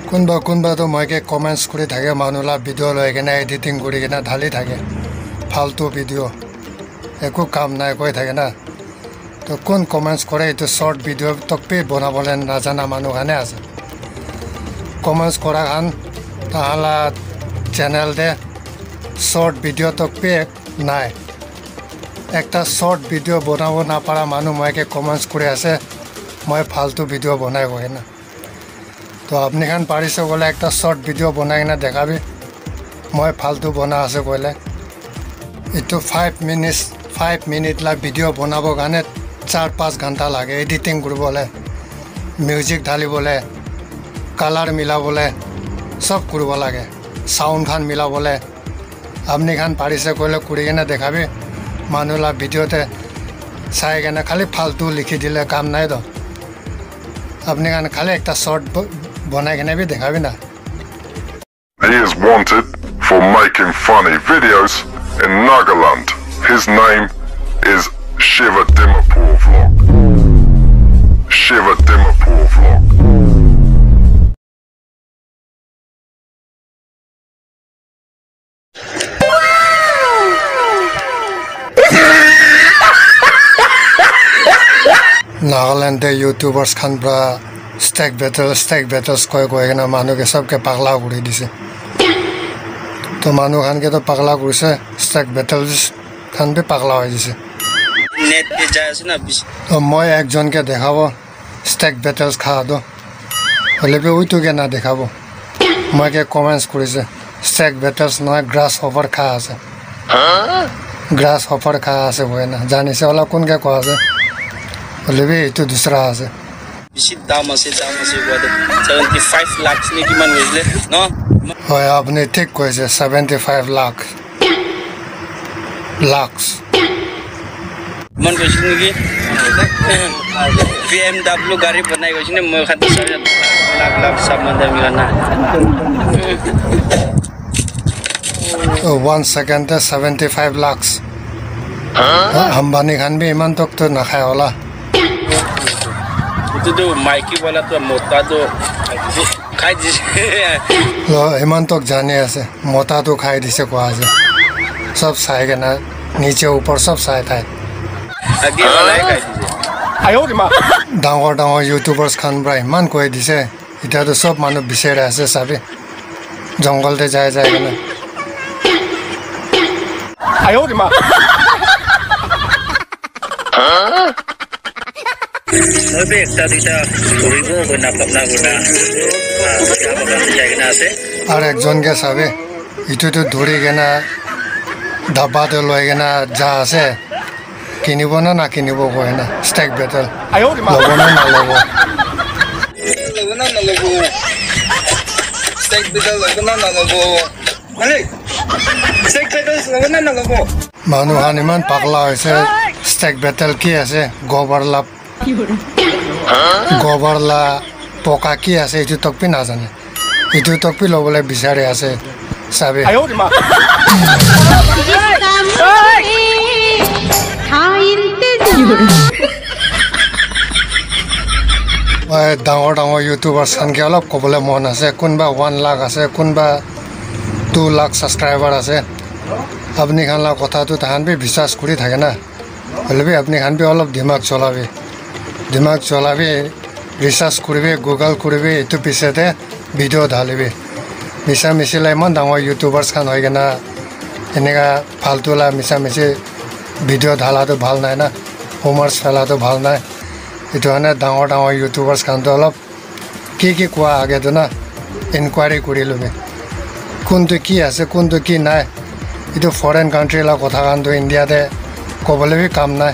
কোনবা তো মইকে কমেন্টস কৰি থাকে মানুলা ভিডিও লৈ কেনে এডিটিং কৰি কেনে ঢালি থাকে ফালতু ভিডিও একো কাম নাই কৈ থাকে না তো কোন কমেন্টস কৰে এটো শৰ্ট ভিডিও তকপে বনাবলে নাজানা মানুহানে আছে কমেন্টস কৰা খান তাহালা চ্যানেল দে শৰ্ট ভিডিও তকপে নাই একটা শৰ্ট ভিডিও বনাব না পাৰা মানুহ মইকে কমেন্টস কৰি আছে মই ফালতু ভিডিও বনাই গৈ না তো আপনি খান পারিছে বলে একটা শর্ট ভিডিও বনাই না দেখাবি মই ফালতু বনা আছে কইলে এটো 5 মিনিট লা ভিডিও বনাবো গানে 4-5 ঘন্টা লাগে এডিটিং করবলে মিউজিক ঢালিবলে কালার মিলাবলে সব করব লাগে সাউন্ড খান মিলাবলে আপনি খান পারিছে কইলে কৰি কেনে দেখাবি মানুলা ভিডিওতে চাই কেনে খালি ফালতু লিখি দিলে কাম নাই তো আপনি খান খালি একটা শর্ট বনাই কেনে বি দেখাবি না He is wanted for making funny videos in Nagaland. His name is Shiva Dimapur Vlog. Shiva Dimapur Vlog. Nagaland de YouTubers khan bra stack battles koi na manu ke sab ke pagla kuri dise to manu khan ke to pagla kurise stack battles khan be pagla hoy dise net pe jay ase na to moi ekjon ke dekhabo stack battles kha do hole be oi to ke na dekhabo moi ke comments kurise stack battles no grasshopper kha ase grasshopper kha ase boy na janise wala kun ke ko ase hole be eto dusra ase Bisi daam ase boy 75 lakhs ne kiman hoisle no hoy apne thik koise 75 lakhs man hoisle ki BMW gari banai hoisne moi khati lakh samandar milana 1 second 75 lakhs Ambani khan bhi iman tok to na khai hola तो Mikey वाला तो मोटा तो खाई दिसे lo iman tok jane ase mota to khai dise ko aje sab sai ke na niche upar sab sai thai आगे वाला खाई दिसे आयो रे मा dangor youtubers khan bra iman koi dise eta to sab manu bisere ase sabe jungle te jai ke na आयो रे मा Obe ekta dita koribo guna papna guna apa jaga na ase ar ekjon ke sabe itu to dhuri ke na dhaba te loi ke na ja ase kinibo na kinibo ko na stack battle ayo ma logo na logo stack battle logo na logo malik stack battle logo na logo manu han iman pagla hoise stack battle ki ase gobar la poka ki ase etu tok pi na jane etu tok pi lobole bisare ase sabe ayo ma dangor youtubers khan ke olop kobole mon ase kunba 1 lakh ase kunba 2 lakh subscriber ase apni khan la kotha tu tahan bi বিশ্বাস kuri thake na holbe apni khan bi olop dimag cholabe research koribe google koribe etu pisete video dhalibe misa misila iman dangor youtubers khan hoy gena enega faltu la misa misi video dhala to bhal nai na homers fela to bhal nai etu ane dangor youtubers khan to olop ki kwa age to na inquiry kori lobe kuntu ki ase kuntu ki nai etu foreign country la kotha khan to india te kobole bi kam nai